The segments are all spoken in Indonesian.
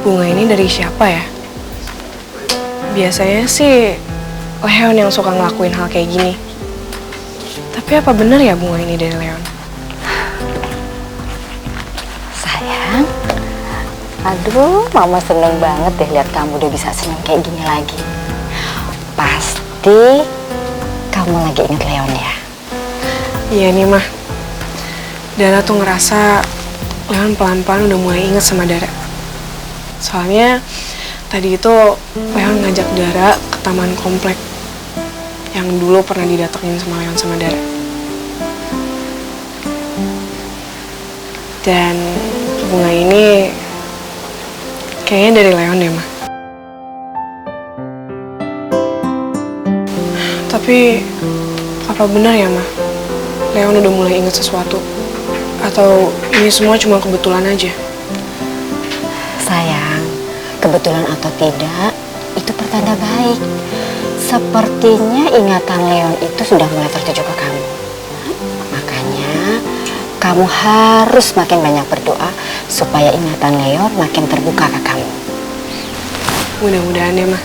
Bunga ini dari siapa ya? Biasanya sih Leon yang suka ngelakuin hal kayak gini. Tapi apa benar ya bunga ini dari Leon? Sayang, aduh mama seneng banget deh lihat kamu udah bisa seneng kayak gini lagi. Pasti kamu lagi inget Leon ya? Iya nih mah, Dara tuh ngerasa Leon pelan-pelan udah mulai inget sama Dara. Soalnya tadi itu Leon ngajak Dara ke taman komplek yang dulu pernah didatengin sama Leon sama Dara. Dan bunga ini kayaknya dari Leon deh mah. Tapi apa benar ya mah? Leon udah mulai inget sesuatu? Atau ini semua cuma kebetulan aja? Sayang, kebetulan atau tidak, itu pertanda baik. Sepertinya ingatan Leon itu sudah mulai tertuju ke kamu. Makanya, kamu harus makin banyak berdoa supaya ingatan Leon makin terbuka ke kamu. Mudah-mudahan ya mah.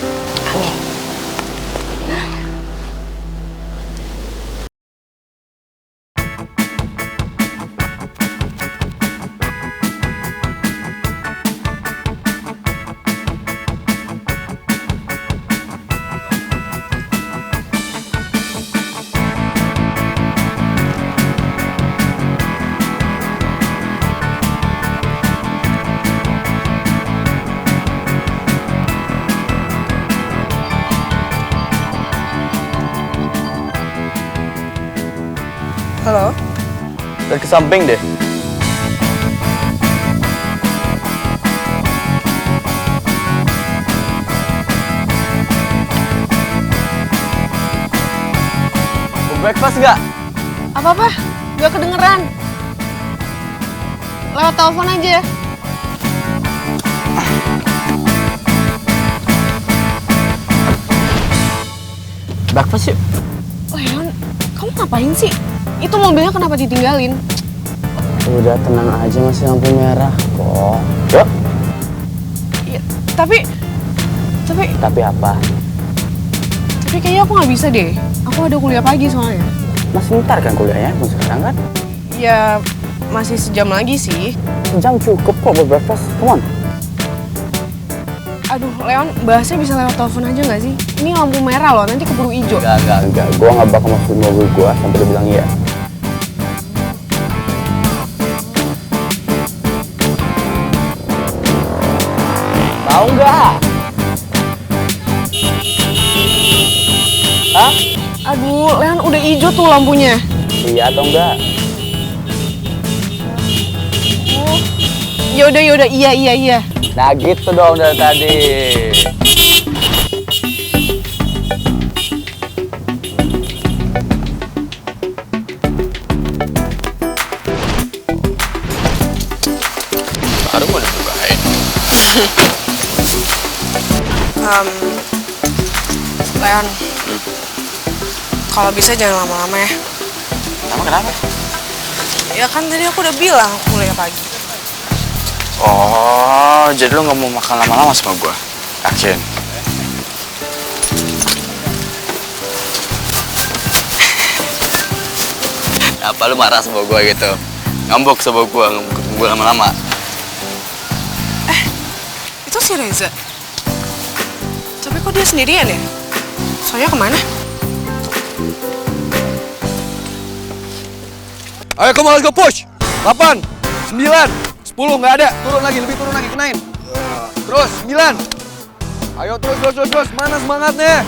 Amin. Halo? Dan ke samping deh. Mau breakfast nggak? Apa-apa? Gak kedengeran. Lewat telepon aja. Breakfast yuk. Leon, kamu ngapain sih? Itu mobilnya kenapa ditinggalin? Udah tenang aja, masih lampu merah kok. Yuk. Ya, tapi Tapi apa? kayaknya aku nggak bisa deh. Aku ada kuliah pagi soalnya. Masih ntar kan kuliahnya, mau sekarang kan? Ya, masih sejam lagi sih. Sejam cukup kok buat breakfast, come on. Aduh, Leon, bahasnya bisa lewat telepon aja nggak sih? Ini lampu merah loh, nanti keburu hijau. Enggak. Gua nggak bakal masuk mobil gua sampai dia bilang iya. Mau nggak? Hah? Aduh, Leon udah hijau tuh lampunya. Iya atau enggak? Yaudah, iya. Nah gitu dong dari tadi. Baru mau dibukain. Leon, kalau bisa jangan lama-lama ya. Kenapa? Ya kan tadi aku udah bilang aku kuliah pagi. Oh, jadi lu nggak mau makan lama-lama sama gua? Yakin? Apa lu marah sama gua gitu? Ngambek sama gua, ngambek gua lama-lama. Itu si Reza. Tapi kok dia sendirian ya? Soalnya kemana? Ayo come on, let's go push. 8, 9, 10, nggak ada. Turun lagi, lebih turun lagi, kenain. Terus, 9. Ayo terus. Mana semangatnya?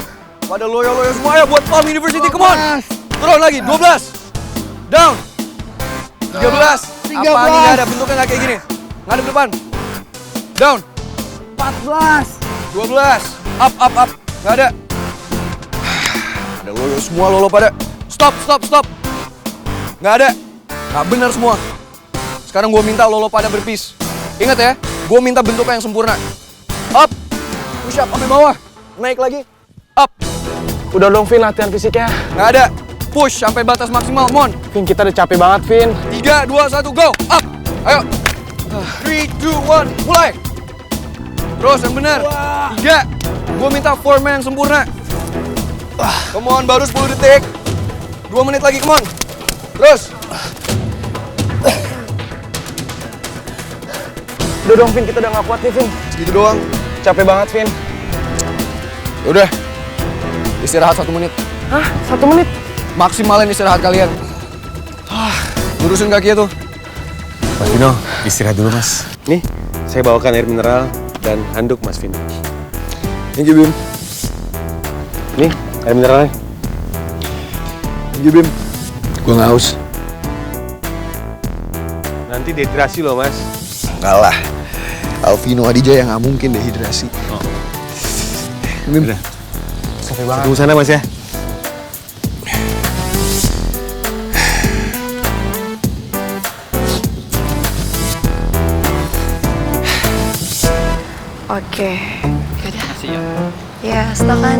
Pada loyo-loyo semua, ayo buat Palm University, come on. Turun lagi, 12. Down. 13. Apa nih nggak ada, bentuknya nggak kayak gini. Ngadep depan. Down. 14. 12. Up. Nggak ada. Ada loyo semua, lolo pada. Stop. Nggak ada. Nggak benar semua. Sekarang gue minta lo pada berpis. Ingat ya, gue minta bentuknya yang sempurna. Up. Push up sampai bawah. Naik lagi. Up. Udah dong Vin, latihan fisiknya. Nggak ada. Push sampai batas maksimal, Mon. Vin, kita udah capek banget Vin. 3, 2, 1, go. Up. Ayo. 3, 2, 1, mulai. Terus yang benar. 3. Gue minta form yang sempurna. Come on, baru 10 detik. 2 menit lagi, come on. Terus. Udah dong, Vin. Kita udah gak kuat nih, Vin. Segitu doang. Capek banget, Vin. Yaudah. Istirahat 1 menit. Hah? 1 menit? Maksimalin istirahat kalian. Lurusin kakinya tuh. Mas Vino, istirahat dulu mas. Nih, saya bawakan air mineral dan handuk Mas Vino. Thank you, Bim. Nih, air mineralnya. Thank you, Bim. Gue nggak haus. Nanti dehidrasi loh, Mas. Enggak lah. Alvino Adijaya nggak mungkin dehidrasi. Bim. Udah. Capek banget. Tunggu sana, Mas ya. Oke. Makasih ya. Ya, silakan.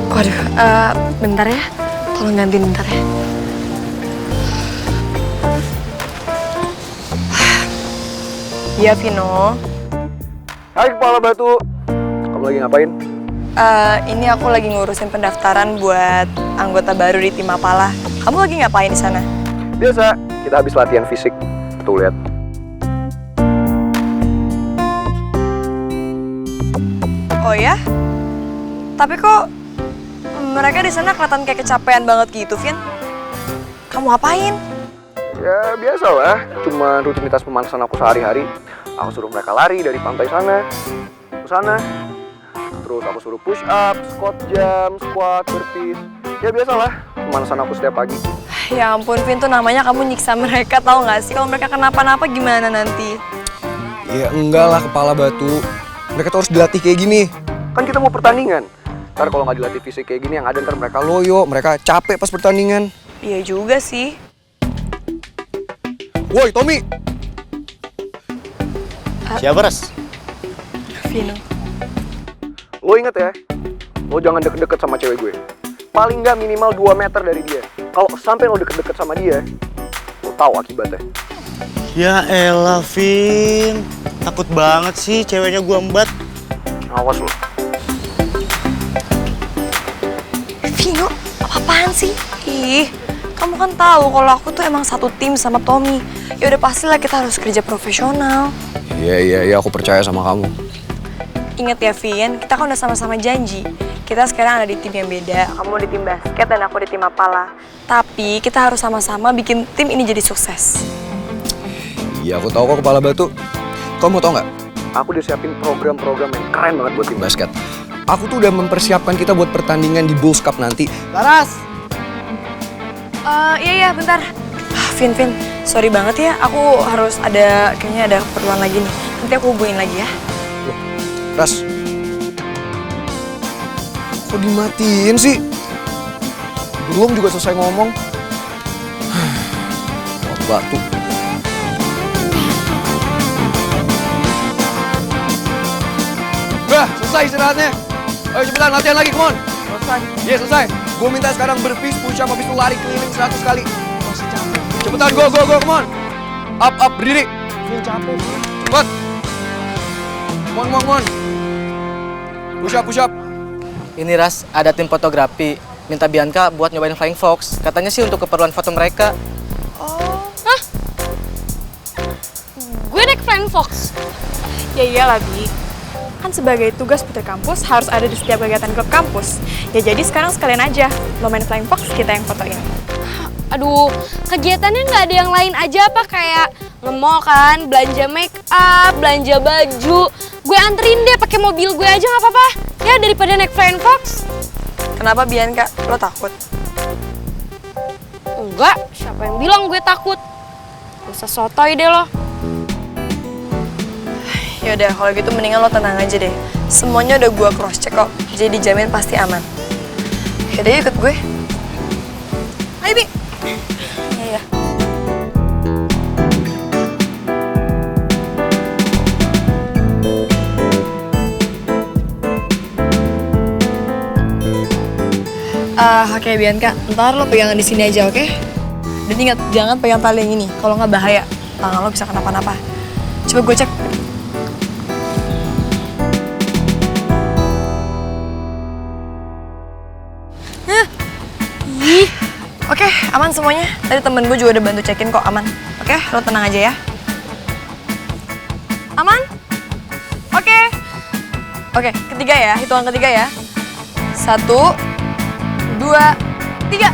Waduh, bentar ya. Tolong gantiin bentar ya. Iya, Vino. Hai Kepala Batu. Kamu lagi ngapain? Ini aku lagi ngurusin pendaftaran buat anggota baru di tim Mapala. Kamu lagi ngapain di sana? Biasa. Kita habis latihan fisik. Tuh lihat. Oh ya? Tapi kok mereka di sana kelihatan kayak kecapean banget gitu, Vin? Kamu ngapain? Ya biasa lah. Cuma rutinitas pemanasan aku sehari-hari. Aku suruh mereka lari dari pantai sana ke sana. Terus aku suruh push up, squat jam, squat, burpees. Ya biasalah pemanasan aku setiap pagi. Ya ampun, Vin, tuh namanya kamu nyiksa mereka, tau gak sih? Kalau mereka kenapa-napa gimana nanti? Ya enggak lah Kepala Batu. Mereka tuh harus dilatih kayak gini. Kan kita mau pertandingan. Ntar kalau nggak dilatih fisik kayak gini, yang ada ntar mereka loyo, mereka capek pas pertandingan. Iya juga sih. Woi, Tommy! Siapa, Ras? Vino. Lo inget ya, lo jangan deket-deket sama cewek gue. Paling nggak minimal 2 meter dari dia. Kalau sampai lo deket-deket sama dia, lo tahu akibatnya. Ya elah, Vin. Takut banget sih ceweknya gua embat. Awas lo. Vino, apa-apaan sih? Ih, kamu kan tahu kalau aku tuh emang satu tim sama Tommy. Ya udah pastilah kita harus kerja profesional. Iya, aku percaya sama kamu. Ingat ya, Vin, kita kan udah sama-sama janji. Kita sekarang ada di tim yang beda. Kamu di tim basket dan aku di tim Mapala. Tapi kita harus sama-sama bikin tim ini jadi sukses. Iya, aku tahu kok Kepala Batu. Kamu tau nggak? Aku udah siapin program-program yang keren banget buat tim basket. Aku tuh udah mempersiapkan kita buat pertandingan di Bulls Cup nanti. Laras! Iya, bentar. Vin, sorry banget ya. Aku harus kayaknya ada keperluan lagi nih. Nanti aku hubungin lagi ya. Ras, kok dimatiin sih? Belum juga selesai ngomong. Batu. Udah, selesai istirahatnya. Ayo cepetan, latihan lagi, come on. Selesai? Iya, selesai. Gue minta sekarang berpis, push up, habis itu lari keliling 100 kali. Masih capek. Cepetan, go, come on. Up, berdiri. Vin, capek. Cepet. Come on. Push up. Ini Ras, ada tim fotografi. Minta Bianca buat nyobain Flying Fox. Katanya sih untuk keperluan foto mereka. Oh. Hah? Gue naik Flying Fox? Ya iyalah, Bi. Kan sebagai tugas putri kampus harus ada di setiap kegiatan klub kampus. Ya jadi sekarang sekalian aja, lo main Flying Fox, kita yang fotoin. Aduh, kegiatannya nggak ada yang lain aja apa kayak nge-mall kan, belanja make up, belanja baju. Gue anterin deh pakai mobil gue aja nggak apa-apa. Ya daripada naik Flying Fox. Kenapa, Bianca? Lo takut? Enggak, siapa yang bilang gue takut? Gak usah sotoy deh lo. Yaudah, kalau gitu mendingan lo tenang aja deh. Semuanya udah gue cross check kok, jadi dijamin pasti aman. Yaudah, ikut gue. Ayo, Bi. Iya. Oke, Bianca, ntar lo pegangan di sini aja, oke? Dan ingat, jangan pegang tali yang ini. Kalau nggak bahaya, tangan lo bisa kenapa-napa. Coba gue cek. Oke, aman semuanya. Tadi temen gue juga udah bantu cekin kok, aman. Oke, lo tenang aja ya. Aman? Oke. Oke, ketiga ya, hitungan ketiga ya. 1, 2, 3.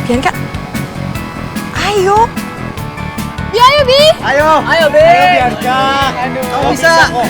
Bianca, ayo. Ya ayo Bi. Ayo Bianca. Kamu bisa kok.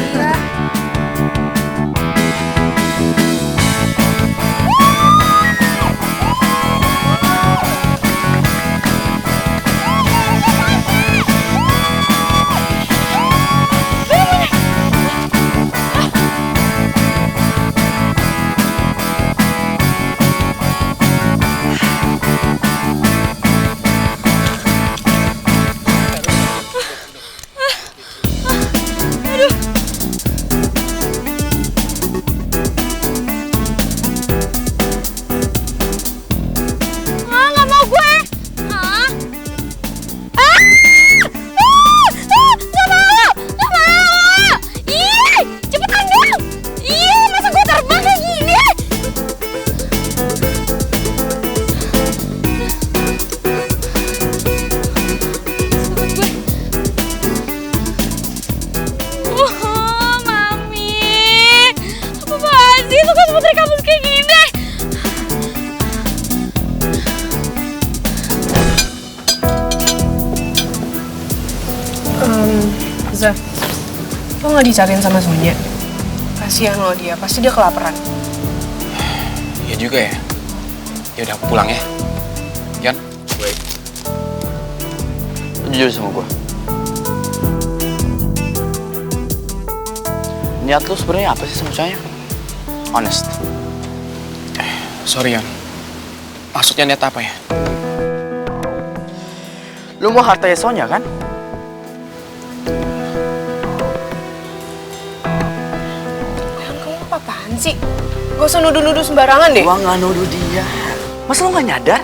Zah, lo nggak dicariin sama Sonya? Kasihan lo dia, pasti dia kelaparan. Ya juga ya. Ya udah aku pulang ya. Yan, Baik. Lo jujur sama gue. Niat lo sebenarnya apa sih sama Sonya? Honest. sorry Yan. Maksudnya niat apa ya? Lu mau hartanya Sonya kan? Kamu apa-apaan sih? Gak usah nuduh-nuduh sembarangan deh. Gua nggak nuduh dia. Masa lu nggak nyadar?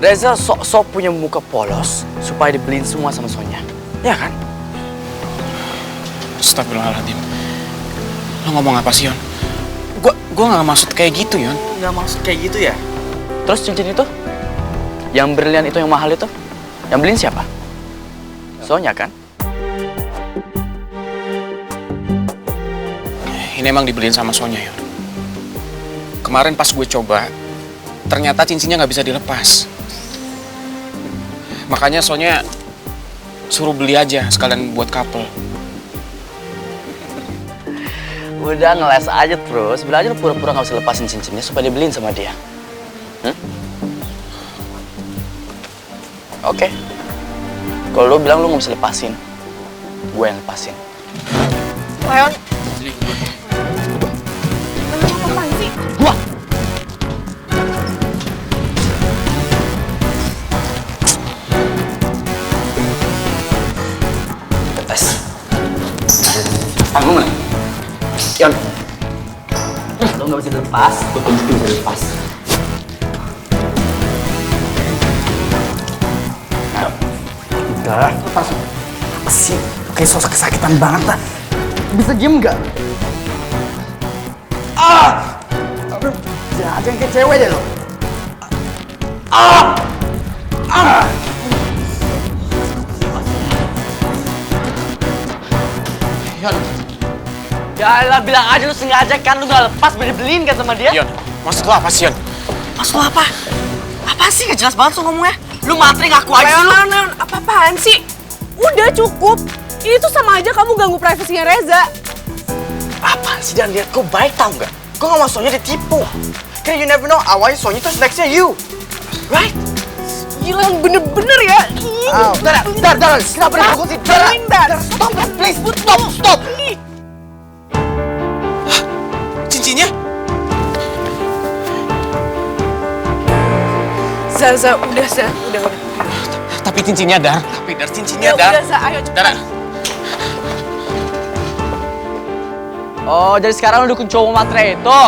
Reza sok-sok punya muka polos supaya dibeliin semua sama Sonya. Ya kan? Astagfirullahaladzim. Lo ngomong apa sih, Yon? Gua nggak maksud kayak gitu, Yon. Nggak maksud kayak gitu ya? Terus cincin itu? Yang berlian itu, yang mahal itu? Yang beliin siapa? Sonya kan? Ini emang dibeliin sama Sonya, Yon. Kemarin pas gue coba, ternyata cincinnya nggak bisa dilepas. Makanya Sonya suruh beli aja sekalian buat couple. Udah ngeles aja terus, belajar pura-pura nggak bisa lepasin cincinnya supaya dibeliin sama dia. Oke. Kalau lo bilang lo nggak bisa lepasin, gue yang lepasin. Leon. Wah! Tes. Tanggung nggak? Yon. Lo nggak bisa lepas, gue tunjukin bisa lepas. Udah, lepas. Apa sih? Kayak sosok kesakitan banget lah. Bisa diem nggak? Ah! Aduh, jangan kayak cewek deh lo. Ah! Ah! Yon, Ya elah, bilang aja lu sengaja kan, lu nggak lepas beli-beliin kan sama dia? Yon, maksud lo apa sih, Yon? Maksud lu apa? Apa sih? Gak jelas banget lu ngomongnya. Lu matri ngaku aja sih lu. Leon, apa-apaan sih? Udah cukup. Ini tuh sama aja kamu ganggu privasinya Reza. Apaan sih, jangan lihat gue baik tau nggak? Gue nggak mau Sonya ditipu. Karena you never know, awalnya Sonya terus nextnya you. Right? Gila yang bener-bener ya. Dar, kenapa dia sih? Dar, stop, please, stop. Cincinnya? Zaza, udah. Tapi cincinnya, Dar. Cincinnya, Ya Dar. udah, Za, ayo cepet. Dar. Oh, jadi sekarang lu dukung cowok matre itu?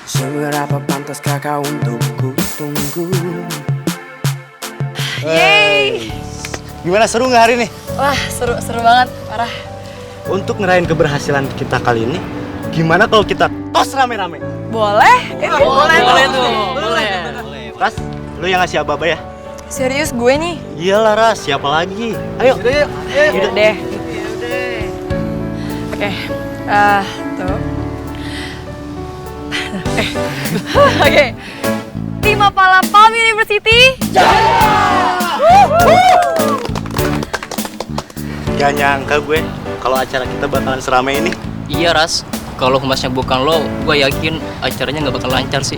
Seberapa pantaskah kau untuk ku tunggu? Yeay! Gimana, seru nggak hari ini? Wah, seru banget, parah. Untuk ngerayain keberhasilan kita kali ini, gimana kalau kita tos rame-rame? Boleh? Boleh tuh, boleh. Ras, lu yang ngasih aba-aba ya? Serius gue nih? Iyalah Ras, siapa lagi? Ayo. Yaudah deh. Oke, tuh. Oke, tim Mapala Palm University. Gak nyangka gue kalau acara kita bakalan seramai ini. Iya Ras, kalau humasnya bukan lo, gue yakin acaranya nggak bakal lancar sih.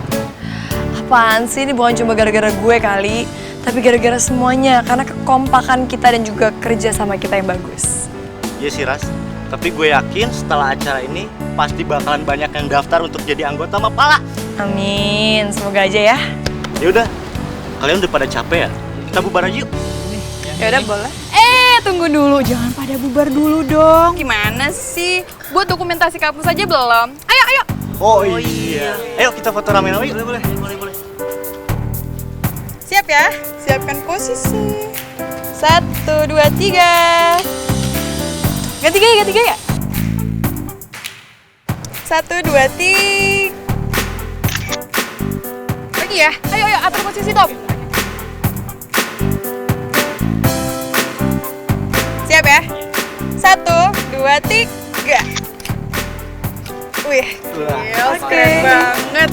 Apaan sih, ini bukan cuma gara-gara gue kali, tapi gara-gara semuanya, karena kekompakan kita dan juga kerja sama kita yang bagus. Iya sih Ras, tapi gue yakin setelah acara ini pasti bakalan banyak yang daftar untuk jadi anggota Mapala. Amin, semoga aja ya. Yaudah, kalian udah pada capek ya? Kita bubar aja yuk. Yaudah, boleh. Tunggu dulu, jangan pada bubar dulu dong. Gimana sih? Buat dokumentasi kampus aja belum? Ayo. Oh iya. Ayo kita foto rame-rame yuk. Boleh. Siap ya? Siapkan posisi. 1, 2, 3. Ganti gaya. 1, 2, 3. Lagi ya? Ayo, atur posisi dong. Siap ya? 1, 2, 3. Wih, keren banget.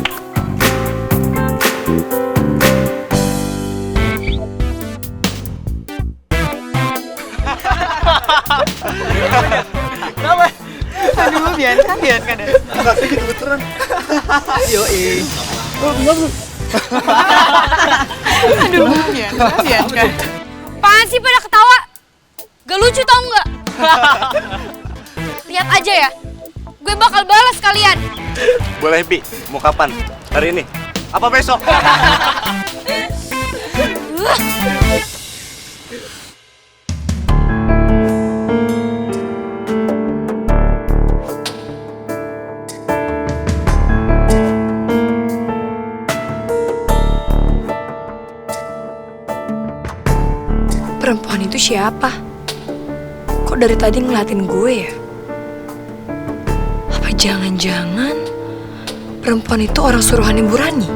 Kenapa? Aduh, biarkan. Kasih gitu beneran. Yoi. Aduh, biarkan. Apaan sih pada ketawa? Gak lucu tau nggak? Lihat aja ya, gue bakal balas kalian. Boleh Bi, mau kapan? Hari ini? Apa besok? Perempuan itu siapa? Kok dari tadi ngeliatin gue ya? Apa jangan-jangan perempuan itu orang suruhan Ibu Rani?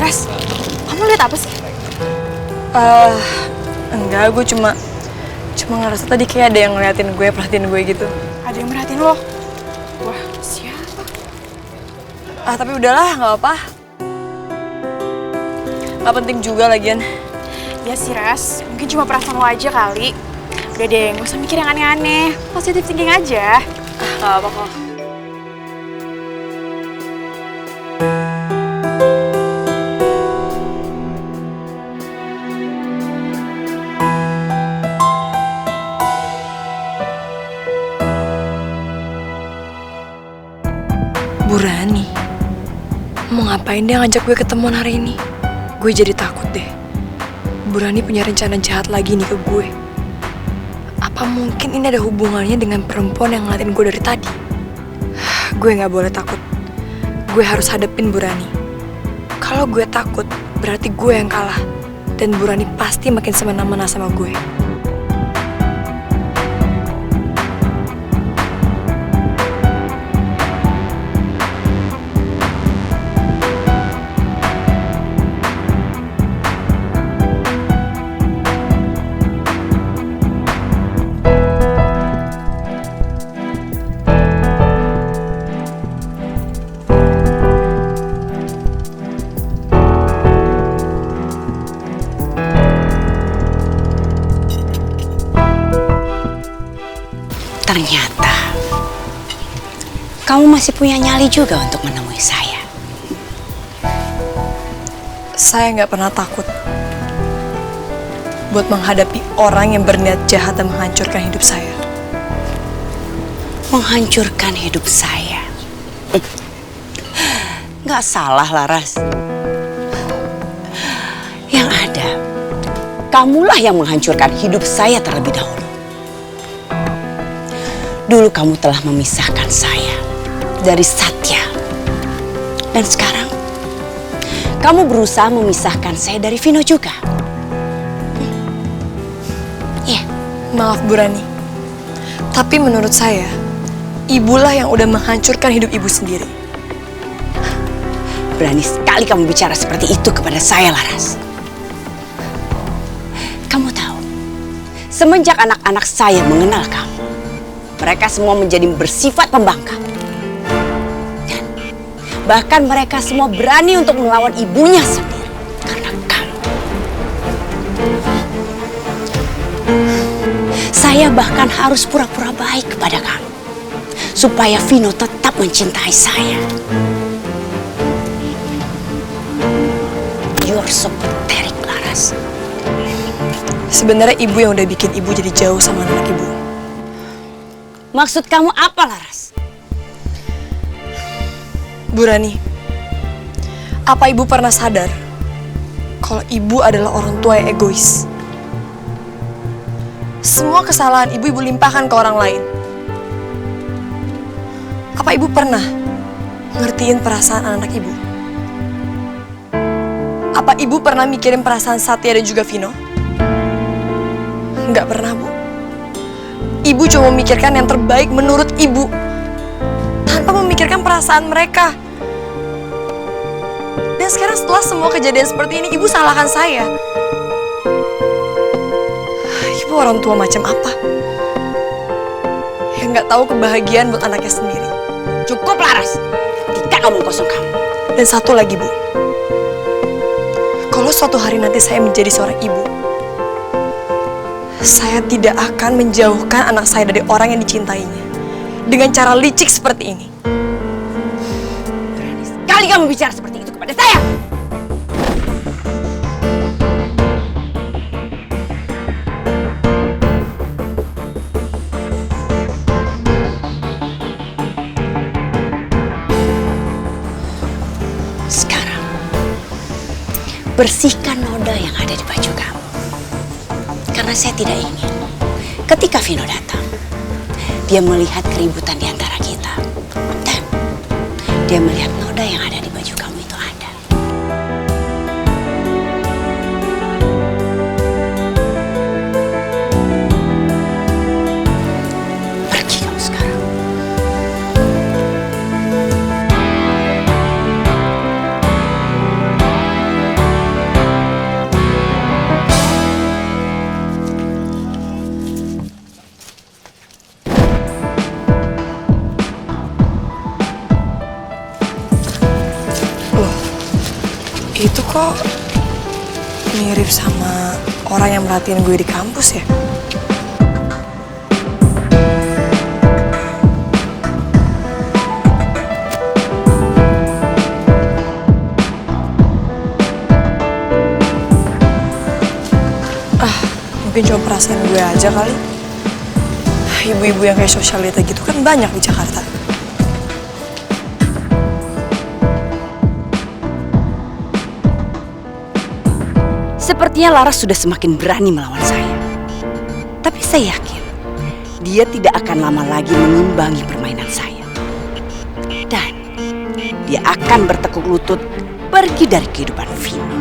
Res, kamu lihat apa sih? Enggak, gue cuma ngerasa tadi kayak ada yang ngeliatin gue, perhatiin gue gitu. Ada yang merhatiin lo? Wah, siapa? Tapi udahlah, nggak apa. Nggak penting juga lagian. Ya sih, Ras. Mungkin cuma perasaan lo aja kali. Udah deh, nggak usah mikir yang aneh-aneh. Positive thinking aja. Nggak apa kok. Bu Rani, mau ngapain dia ngajak gue ketemuan hari ini? Gue jadi takut deh. Bu Rani punya rencana jahat lagi nih ke gue. Apa mungkin ini ada hubungannya dengan perempuan yang ngeliatin gue dari tadi? Gue gak boleh takut. Gue harus hadepin Bu Rani. Kalau gue takut, berarti gue yang kalah. Dan Bu Rani pasti makin semena-mena sama gue. Ternyata kamu masih punya nyali juga untuk menemui saya. Saya nggak pernah takut buat menghadapi orang yang berniat jahat dan menghancurkan hidup saya. Menghancurkan hidup saya. Nggak salah, Laras. Yang ada, kamulah yang menghancurkan hidup saya terlebih dahulu. Dulu kamu telah memisahkan saya dari Satya. Dan sekarang, kamu berusaha memisahkan saya dari Vino juga. Maaf Bu Rani, tapi menurut saya, ibulah yang udah menghancurkan hidup ibu sendiri. Berani sekali kamu bicara seperti itu kepada saya, Laras. Kamu tahu, semenjak anak-anak saya mengenal kamu, mereka semua menjadi bersifat pembangkang. Dan bahkan mereka semua berani untuk melawan ibunya sendiri karena kamu. Saya bahkan harus pura-pura baik kepada kamu supaya Vino tetap mencintai saya. You're so pathetic, Laras. Sebenarnya ibu yang udah bikin ibu jadi jauh sama anak ibu. Maksud kamu apa, Laras? Bu Rani, apa ibu pernah sadar kalau ibu adalah orang tua yang egois? Semua kesalahan ibu limpahkan ke orang lain. Apa ibu pernah ngertiin perasaan anak ibu? Apa ibu pernah mikirin perasaan Satya dan juga Vino? Nggak pernah, Bu. Ibu cuma memikirkan yang terbaik menurut ibu, tanpa memikirkan perasaan mereka. Dan sekarang setelah semua kejadian seperti ini, ibu salahkan saya. Ibu orang tua macam apa? Yang nggak tahu kebahagiaan buat anaknya sendiri. Cukup, Laras. Tidak ngomong kosong kamu. Dan satu lagi, Bu. Kalau suatu hari nanti saya menjadi seorang ibu, saya tidak akan menjauhkan anak saya dari orang yang dicintainya dengan cara licik seperti ini. Berani sekali kamu bicara seperti itu kepada saya. Sekarang, bersihkan noda yang ada di baju kamu. Karena saya tidak ingin ketika Vino datang, dia melihat keributan di antara kita. Dan dia melihat noda yang ada di baju kamu itu ada. Pergi kamu sekarang. Itu kok mirip sama orang yang merhatiin gue di kampus ya? Mungkin cuma perasaan gue aja kali. Ibu-ibu yang kayak sosialita gitu kan banyak di Jakarta. Sepertinya Laras sudah semakin berani melawan saya. Tapi saya yakin dia tidak akan lama lagi mengimbangi permainan saya. Dan dia akan bertekuk lutut pergi dari kehidupan Vino.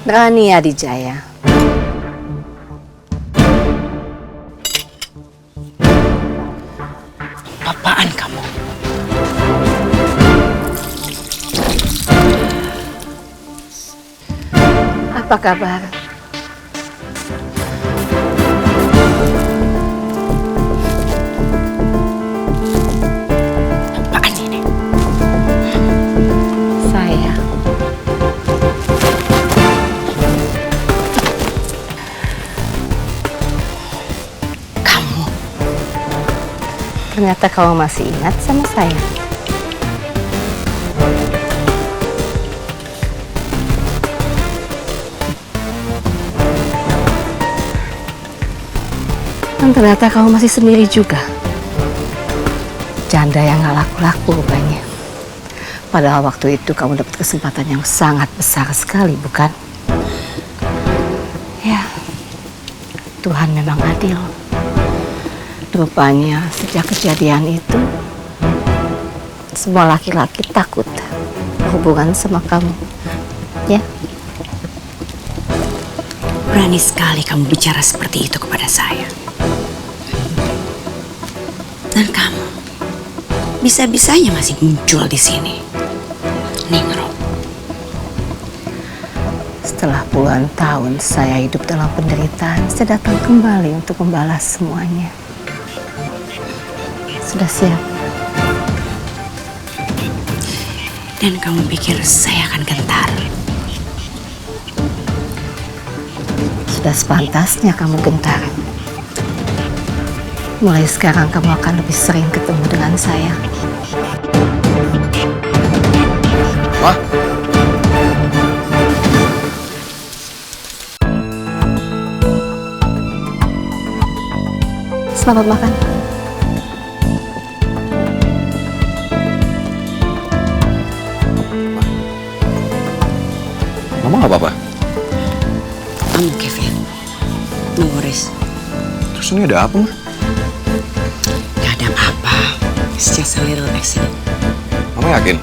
Berani ya, Dijaya. Apaan kamu? Apa kabar? Apaan ini? Saya. Kamu Ternyata kamu masih ingat sama saya. Dan ternyata kamu masih sendiri juga. Janda yang gak laku-laku rupanya. Padahal waktu itu kamu dapat kesempatan yang sangat besar sekali, bukan? Ya, Tuhan memang adil. Rupanya sejak kejadian itu, semua laki-laki takut hubungan sama kamu. Ya? Berani sekali kamu bicara seperti itu kepada saya. Dan kamu bisa-bisanya masih muncul di sini. Ningro. Setelah puluhan tahun saya hidup dalam penderitaan, saya datang kembali untuk membalas semuanya. Sudah siap? Dan kamu pikir saya akan gentar? Sudah sepantasnya kamu gentar. Mulai sekarang kamu akan lebih sering ketemu dengan saya. Wah. Selamat makan. Mama nggak apa-apa? Kamu Kevin. No worries. Terus ini ada apa, Ma? Gak ada apa-apa. It's just a little accident. Mama yakin?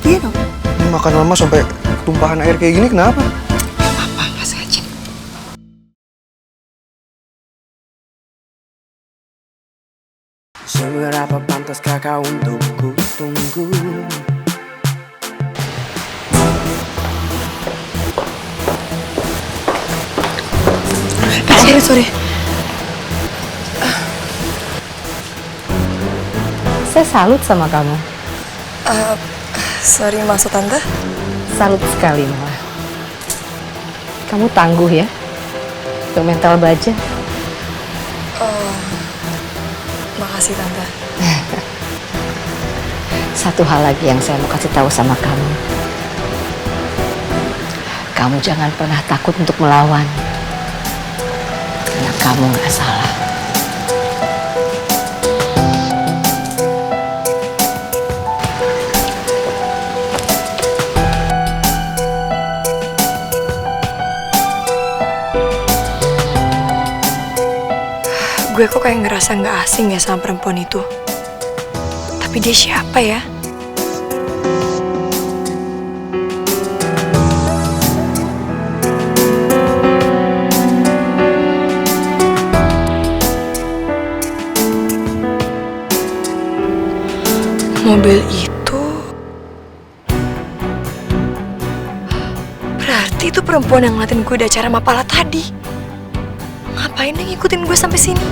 Iya dong. Ini makan Mama sampai tumpahan air kayak gini kenapa? Gak apa-apa, gak sengaja. Seberapa pantaskah kau untuk ku tunggu? Sorry. Saya salut sama kamu. Sorry, maksud Tante? Salut sekali, malah. Kamu tangguh ya, untuk mental baja. Makasih, Tante. Satu hal lagi yang saya mau kasih tahu sama kamu. Kamu jangan pernah takut untuk melawan. Karena kamu nggak salah. Gue kok kayak ngerasa nggak asing ya sama perempuan itu. Tapi dia siapa ya? Mobil itu berarti itu perempuan yang ngeliatin gue di acara Mapala tadi. Ngapain dia ngikutin gue sampai sini?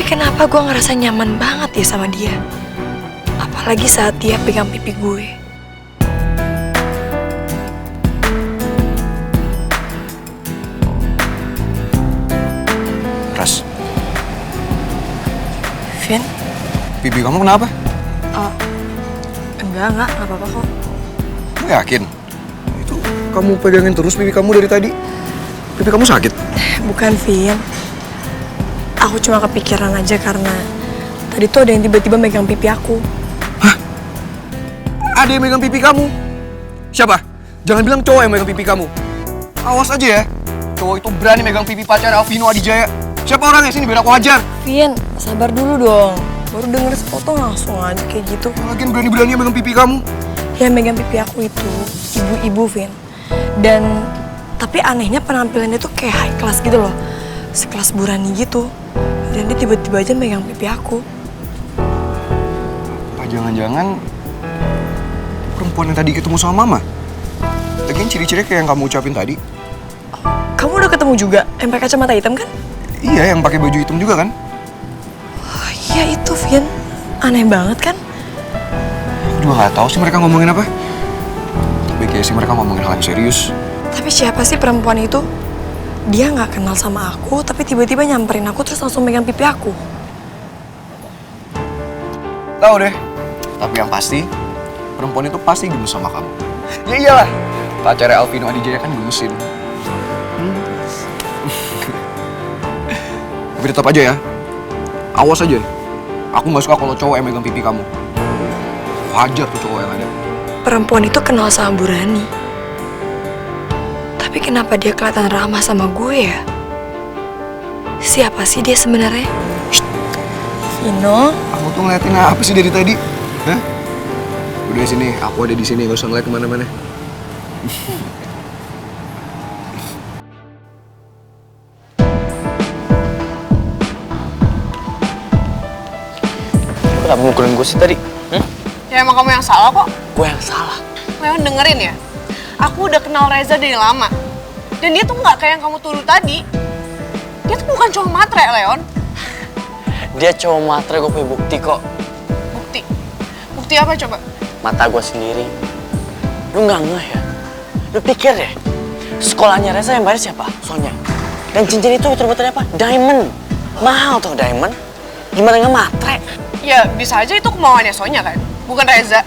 Kenapa gue ngerasa nyaman banget ya sama dia? Apalagi saat dia pegang pipi gue. Ras, Vin? pipi kamu kenapa? Enggak apa-apa kok. Kamu yakin? Itu kamu pegangin terus pipi kamu dari tadi. Pipi kamu sakit? Bukan, Vin. Aku cuma kepikiran aja karena tadi tuh ada yang tiba-tiba megang pipi aku. Hah? Ada yang megang pipi kamu? Siapa? Jangan bilang cowok yang megang pipi kamu. Awas aja ya. Cowok itu berani megang pipi pacar Alvino Adijaya. Siapa orangnya? Sini biar aku hajar. Vin, sabar dulu dong. Baru denger sepotong langsung aja kayak gitu. Lagian berani-beraninya megang pipi kamu. Yang megang pipi aku itu ibu-ibu, Vin. Dan tapi anehnya penampilannya tuh kayak high class gitu loh. Sekelas Burani gitu. Dan dia tiba-tiba aja megang pipi aku. Apa jangan-jangan perempuan yang tadi ketemu sama Mama. Lagian ciri-cirinya kayak yang kamu ucapin tadi. Kamu udah ketemu juga yang pakai kacamata hitam kan? Iya, yang pakai baju hitam juga kan? Oh, iya itu, Vin. Aneh banget kan? Aku juga nggak tahu sih mereka ngomongin apa. Tapi kayak sih mereka ngomongin hal yang serius. Tapi siapa sih perempuan itu? Dia nggak kenal sama aku, tapi tiba-tiba nyamperin aku terus langsung megang pipi aku. Tahu deh. Tapi yang pasti, perempuan itu pasti gemes sama kamu. Ya iyalah. Pacarnya Alvino Adijaya kan gemesin. Tapi tetap aja ya. Awas aja. Aku nggak suka kalau cowok yang megang pipi kamu. Wajar tuh cowok yang ada. Perempuan itu kenal sama Bu Rani. Tapi kenapa dia kelihatan ramah sama gue ya? Siapa sih dia sebenarnya? Vino? Aku tuh ngeliatin apa sih dari tadi? Hah? Udah sini, aku ada di sini, gak usah ngeliat kemana-mana. Kenapa mukulin gue sih tadi? Ya emang kamu yang salah kok. Gue yang salah. Leon dengerin ya. Aku udah kenal Reza dari lama. Dan dia tuh nggak kayak yang kamu tuduh tadi. Dia tuh bukan cowok matre, Leon. Dia cowok matre, gue punya bukti kok. Bukti? Bukti apa coba? Mata gue sendiri. Lu nggak ngeh ya? Lu pikir deh, sekolahnya Reza yang bayar siapa? Sonya. Dan cincin itu terbuat dari apa? Diamond. Mahal tuh diamond. Gimana nggak matre? Ya bisa aja itu kemauannya Sonya kan, bukan Reza.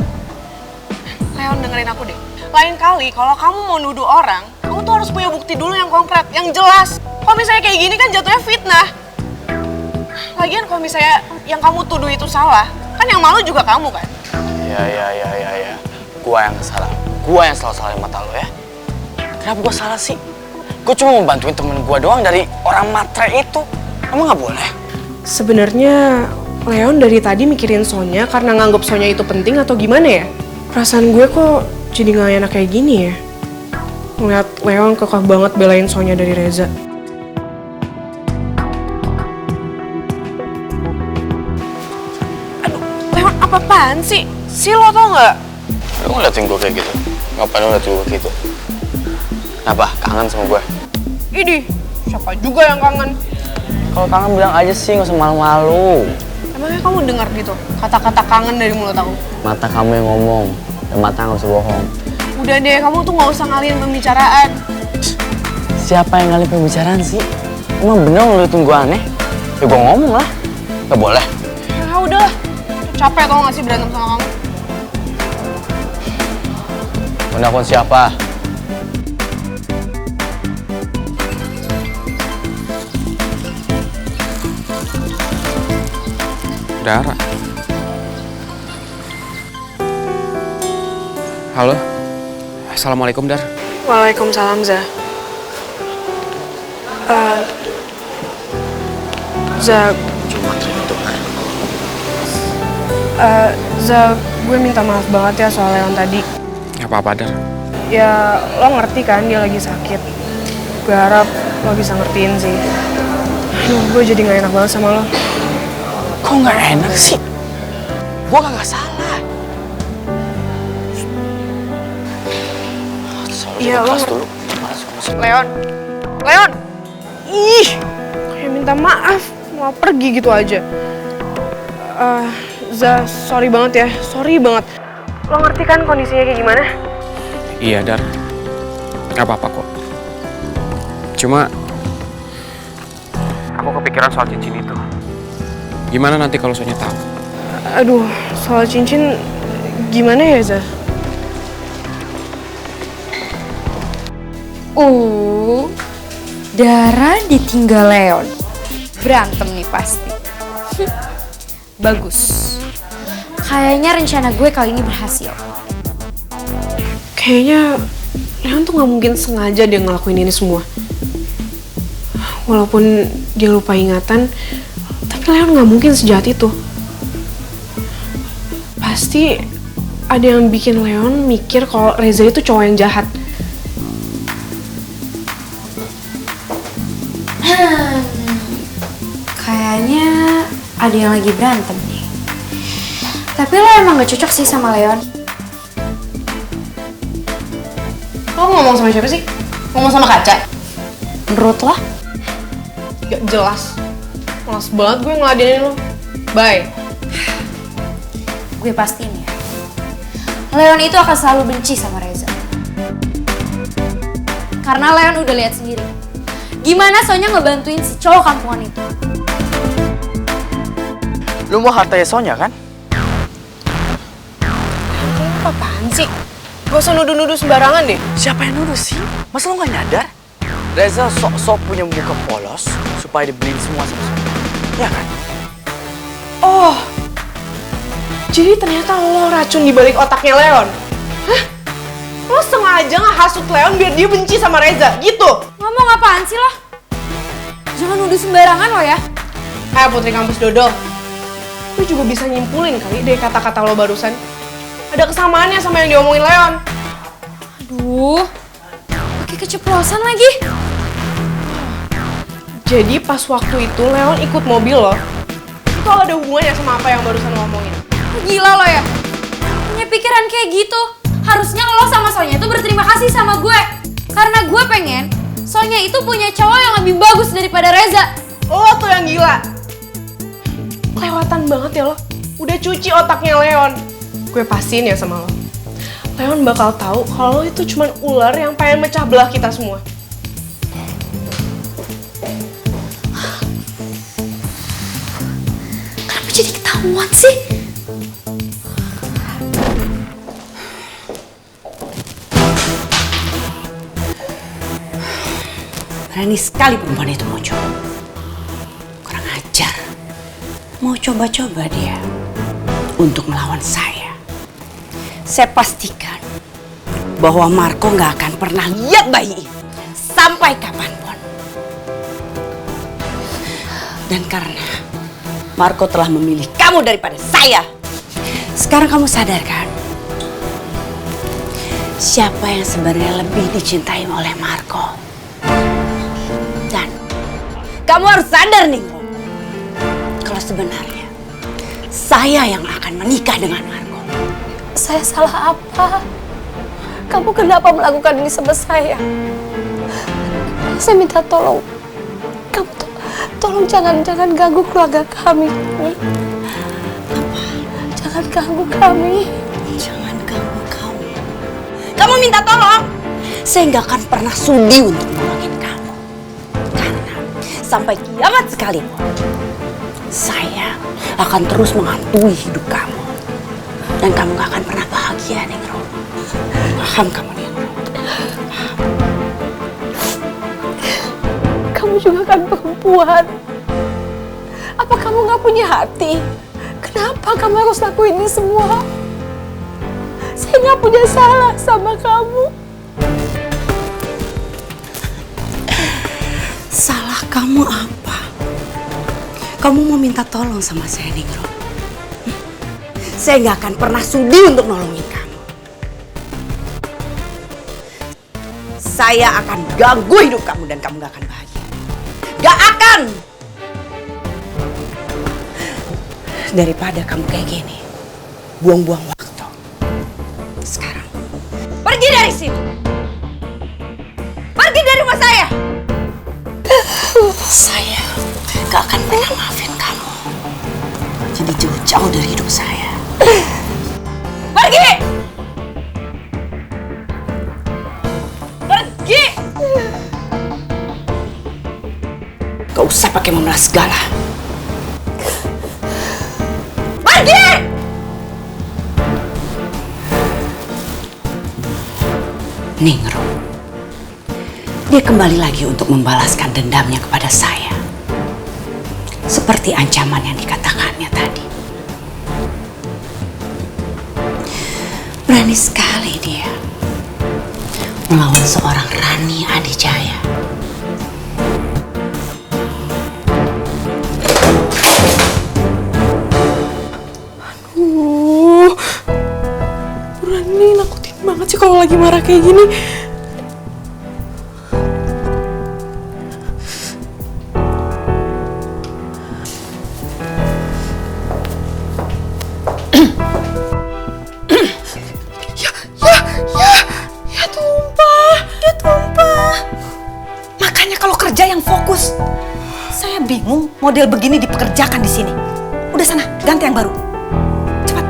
Leon dengerin aku deh. Lain kali kalau kamu mau nuduh orang, kamu tuh harus punya bukti dulu yang konkret, yang jelas. Kalau misalnya kayak gini kan jatuhnya fitnah. Lagian kalau misalnya yang kamu tuduh itu salah, kan yang malu juga kamu kan? Ya. Gua yang salah. Gua yang selalu salahin mata lo ya. Kenapa gua salah sih? Gua cuma mau bantuin temen gua doang dari orang matre itu. Kamu nggak boleh? Sebenarnya Leon dari tadi mikirin Sonya karena nganggap Sonya itu penting atau gimana ya? Perasaan gue kok jadi gak enak kayak gini ya? Ngeliat Leon kekeh banget belain Sonya dari Reza. Aduh, Leon apa-apaan sih? Si lo tau gak? Lu ngeliatin gue kayak gitu? Ngapain lu ngeliatin gue kayak gitu? Kenapa? Kangen sama gue? Idih, siapa juga yang kangen? Kalau kangen bilang aja sih, gak usah malu-malu. Emangnya kamu dengar gitu kata-kata kangen dari mulut aku? Mata kamu yang ngomong, dan mata nggak usah bohong. Udah deh, kamu tuh nggak usah ngalihin pembicaraan. Siapa yang ngalihin pembicaraan sih? Emang bener ngeliatin gue aneh? Ya gue ngomong lah, gak boleh. Ya udahlah, capek tau gak sih berantem sama kamu? Menakut siapa? Dara. Halo. Assalamualaikum, Dar. Waalaikumsalam, Zah. Zah, Zah, gue minta maaf banget ya soal Leon tadi. Gak apa-apa, Dar. Ya, lo ngerti kan dia lagi sakit. Gue harap lo bisa ngertiin sih. Aduh, gue jadi gak enak banget sama lo. Kok nggak enak sih? Gua kagak salah. Iya, lo dulu. Leon. Leon! Ih! Kayak minta maaf. Mau pergi gitu aja. Zah, sorry banget ya. Sorry banget. Lo ngerti kan kondisinya kayak gimana? Iya, Dar. Gak apa-apa kok. Cuma aku kepikiran soal cincin itu. Gimana nanti kalau Sonya tahu? Aduh, soal cincin gimana ya, Zah? Dara ditinggal Leon. Berantem nih pasti. Bagus. Kayaknya rencana gue kali ini berhasil. Kayaknya Leon tuh gak mungkin sengaja dia ngelakuin ini semua. Walaupun dia lupa ingatan, tapi Leon gak mungkin sejahat itu. Pasti ada yang bikin Leon mikir kalau Reza itu cowok yang jahat. Kayaknya ada yang lagi berantem nih. Tapi lo emang gak cocok sih sama Leon. Lo ngomong sama siapa sih? Ngomong sama kaca? Menurut lo? Gak jelas. Males banget gue ngeladenin lo. Bye. Gue pastiin ya, Leon itu akan selalu benci sama Reza. Karena Leon udah lihat sendiri gimana Sonya ngebantuin si cowok kampungan itu. Lu mau hartanya Sonya kan? Apaan sih? Gak usah nuduh-nuduh sembarangan deh. Siapa yang nuduh sih? Masa lu gak nyadar? Reza sok-sok punya muka polos supaya dibeliin semua sama Sonya. Ya kan? Oh, jadi ternyata lo racun di balik otaknya Leon. Hah? Lo sengaja ngehasut Leon biar dia benci sama Reza, gitu? Ngomong apaan sih lo? Jangan nuduh sembarangan lo ya. Putri kampus dodol. Lo juga bisa nyimpulin kali dari kata-kata lo barusan. Ada kesamaannya sama yang diomongin Leon. Aduh, pakai keceplosan lagi. Jadi pas waktu itu Leon ikut mobil lo, itu ada hubungannya sama apa yang barusan lo omongin. Gila lo ya, punya pikiran kayak gitu. Harusnya lo sama Sonya itu berterima kasih sama gue. Karena gue pengen Sonya itu punya cowok yang lebih bagus daripada Reza. Lo tuh yang gila. Kelewatan banget ya lo. Udah cuci otaknya Leon. Gue pastiin ya sama lo. Leon bakal tahu kalau lo itu cuman ular yang pengen mecah belah kita semua. Kenapa jadi ketahuan sih? Berani sekali perempuan itu muncul. Kurang ajar. Mau coba-coba dia untuk melawan saya. Saya pastikan bahwa Marco nggak akan pernah lihat bayi ini sampai kapanpun. Dan karena Marco telah memilih kamu daripada saya, sekarang kamu sadar kan? Siapa yang sebenarnya lebih dicintai oleh Marco? Dan kamu harus sadar nih, kalau sebenarnya saya yang akan menikah dengan Marco. Saya salah apa? Kamu kenapa melakukan ini sama saya? Saya minta tolong. Kamu tolong jangan ganggu keluarga kami. Jangan ganggu kami. Jangan ganggu kamu. Kamu minta tolong. Saya nggak akan pernah sudi untuk nolongin kamu. Karena sampai kiamat sekalipun, saya akan terus menghantui hidup kamu. Dan kamu gak akan pernah bahagia, Ningro. Paham kamu, Ningro? Kamu juga kan perempuan. Apa kamu gak punya hati? Kenapa kamu harus lakuin ini semua? Saya gak punya salah sama kamu. Salah kamu apa? Kamu mau minta tolong sama saya, Ningro? Saya nggak akan pernah sudi untuk nolongin kamu. Saya akan ganggu hidup kamu dan kamu gak akan bahagia. Gak akan! Daripada kamu kayak gini, buang-buang waktu. Sekarang, pergi dari sini. Pergi dari rumah saya. Saya gak akan pernah maafin kamu. Jadi jauh-jauh dari hidup saya. Pergi! Pergi! Gak usah pakai memelas segala. Pergi! Ningro, dia kembali lagi untuk membalaskan dendamnya kepada saya. Seperti ancaman yang dikatakannya tadi. Berani sekali dia melawan seorang Rani Adijaya. Rani nakutin banget sih kalau lagi marah kayak gini. Ya tumpah. model begini dipekerjakan di sini. Udah sana, ganti yang baru. Cepat.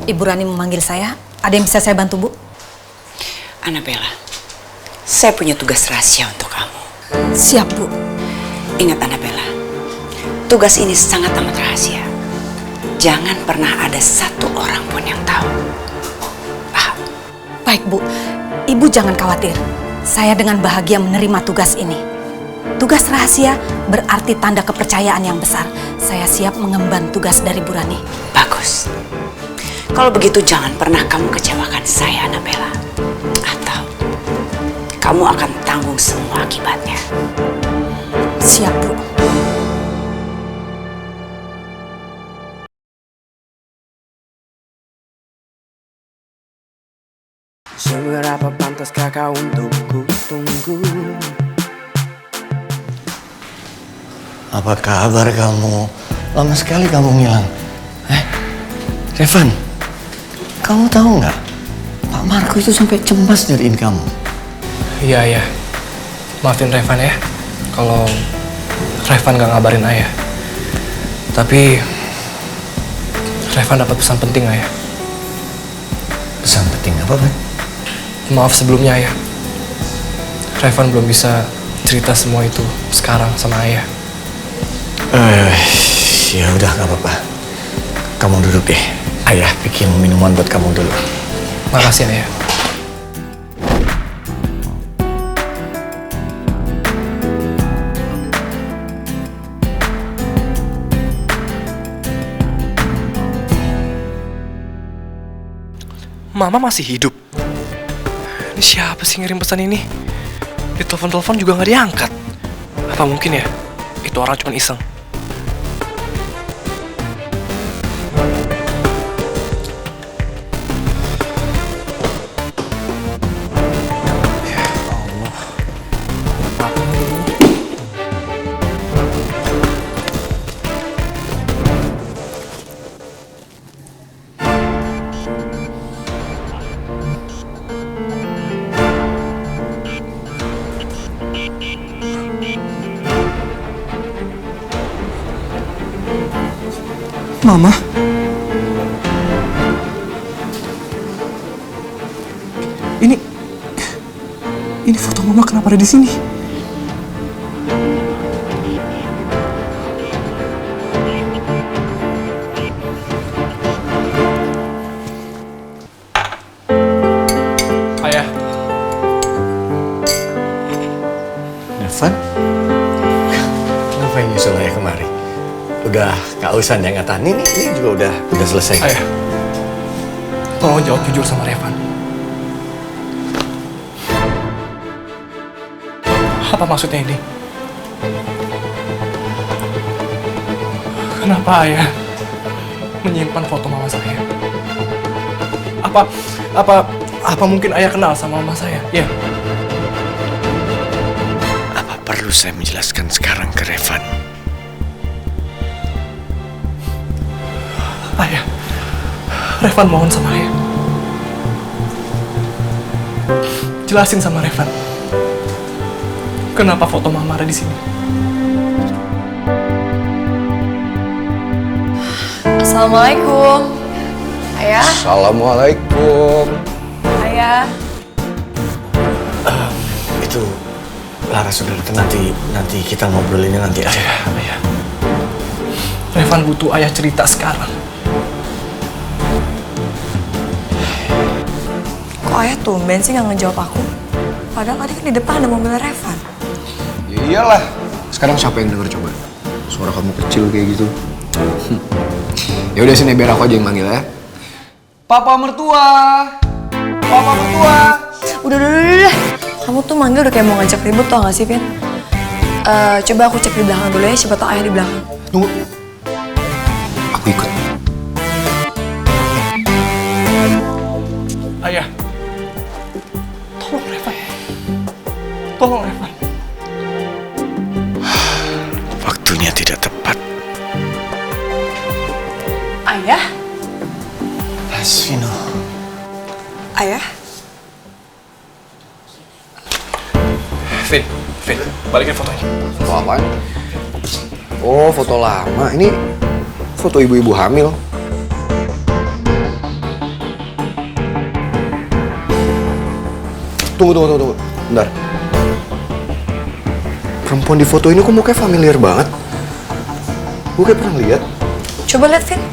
Ibu Rani memanggil saya. Ada yang bisa saya bantu, Bu? Annabella, saya punya tugas rahasia untuk kamu. Siap, Bu. Ingat Annabella, tugas ini sangat amat rahasia. Jangan pernah ada satu orang pun yang tahu. Paham? Baik, Bu. Ibu jangan khawatir. Saya dengan bahagia menerima tugas ini. Tugas rahasia berarti tanda kepercayaan yang besar. Saya siap mengemban tugas dari Bu Rani. Bagus. Kalau begitu jangan pernah kamu kecewakan saya, Annabella. Atau kamu akan tanggung semua akibatnya. Siap, Bu. Seberapa pantaskah kau untuk ku tunggu? Apa kabar kamu? Lama sekali kamu ngilang. Revan, kamu tahu nggak? Pak Marco itu sampai cemas nyariin kamu. Iya. Maafin Revan ya, kalau Revan gak ngabarin ayah. Tapi Revan dapat pesan penting ayah. Pesan penting apa, Van? Maaf sebelumnya ayah. Revan belum bisa cerita semua itu sekarang sama ayah. Ya udah nggak apa-apa. Kamu duduk deh. Ayah bikin minuman buat kamu dulu. Makasih ayah. Mama masih hidup. Ini siapa sih ngirim pesan ini? Ditelepon-telepon juga nggak diangkat. Apa mungkin ya? Itu orang cuma iseng. Mama? Ini foto Mama kenapa ada di sini? Ayah. Revan? Ngapain nyusul ayah kemari? Udah kausan yang ngatan. Ini juga udah selesai. Ayah, tolong jawab jujur sama Revan. Apa maksudnya ini? Kenapa ayah menyimpan foto mama saya? Apa mungkin ayah kenal sama mama saya? Ya. Apa perlu saya menjelaskan sekarang ke Revan? Ayah, Revan mohon sama ayah. Jelasin sama Revan. Kenapa foto mama ada di sini? Assalamualaikum. Ayah. Assalamualaikum. Ayah. Itu Lara sudah datang, nanti kita ngobrolinnya nanti aja. Ayah. Revan butuh ayah cerita sekarang. Kok ayah tumben sih nggak ngejawab aku? Padahal tadi kan di depan ada mobil Revan. Ya iyalah. Sekarang siapa yang denger coba? Suara kamu kecil kayak gitu. Ya udah sini biar aku aja yang manggil ya. Papa mertua. Papa mertua. Udah. Kamu tuh manggil udah kayak mau ngajak ribut tau gak sih, Vin? Coba aku cek di belakang dulu ya, siapa tau ayah di belakang. Tunggu. Aku ikut. Ayah. Tolong Revan. Waktunya tidak tepat. Ayah? Asvino. Ayah? balikin fotonya. Foto apaan? Oh, foto lama. Ini foto ibu-ibu hamil. Tunggu. Bentar. Perempuan di foto ini kok mukanya familiar banget? Gue kayak pernah lihat. Coba lihat, Vin.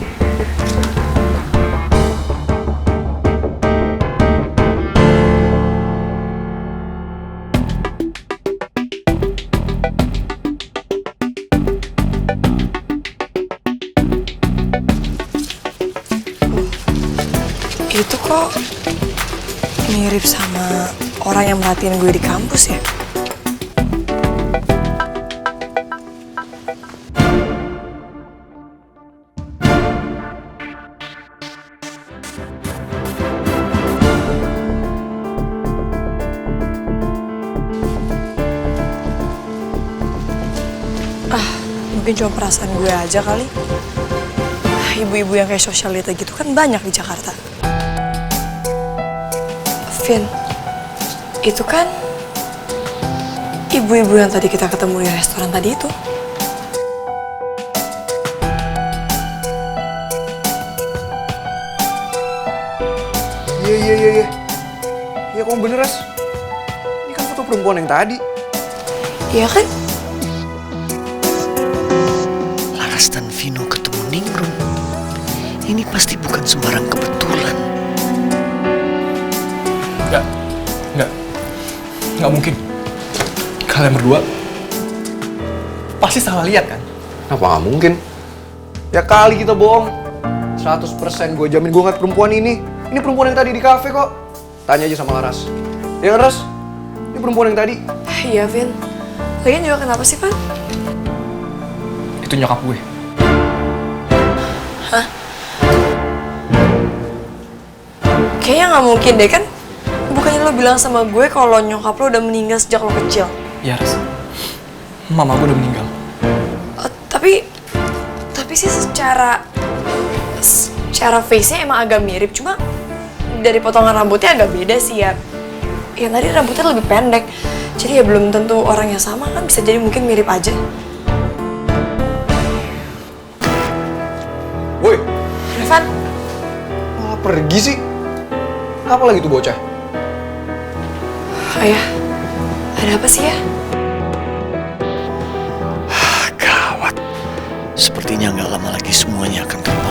Itu kok mirip sama orang yang merhatiin gue di kampus ya? Mungkin cuma perasaan gue aja kali. Ibu-ibu yang kayak sosialita gitu kan banyak di Jakarta. Vin, itu kan ibu-ibu yang tadi kita ketemu di restoran tadi itu. Iya. Iya, kamu bener, Ras. Ini kan foto perempuan yang tadi. Iya kan? Laras dan Vino ketemu Ningrum. Ini pasti bukan sembarang kebetulan. Nggak mungkin. Kalian berdua pasti salah lihat kan? Apa nggak mungkin? Ya kali kita bohong. 100% gue jamin gue ngeliat perempuan ini. Ini perempuan yang tadi di kafe kok. Tanya aja sama Laras. Ya kan, Ras? Ini perempuan yang tadi. Iya, Vin. Lagian juga kenapa sih, Van? Itu nyokap gue. Hah? Kayaknya nggak mungkin deh, kan? Bukannya lo bilang sama gue kalau nyokap lo udah meninggal sejak lo kecil? Iya, Ras. Mama gue udah meninggal. Tapi sih secara face-nya emang agak mirip, cuma dari potongan rambutnya agak beda sih ya. Yang tadi rambutnya lebih pendek, jadi ya belum tentu orang yang sama kan, bisa jadi mungkin mirip aja. Woi, Revan, malah pergi sih. Apa lagi tuh bocah? Ayah, ada apa sih ya? Gawat. Sepertinya nggak lama lagi semuanya akan terbuka.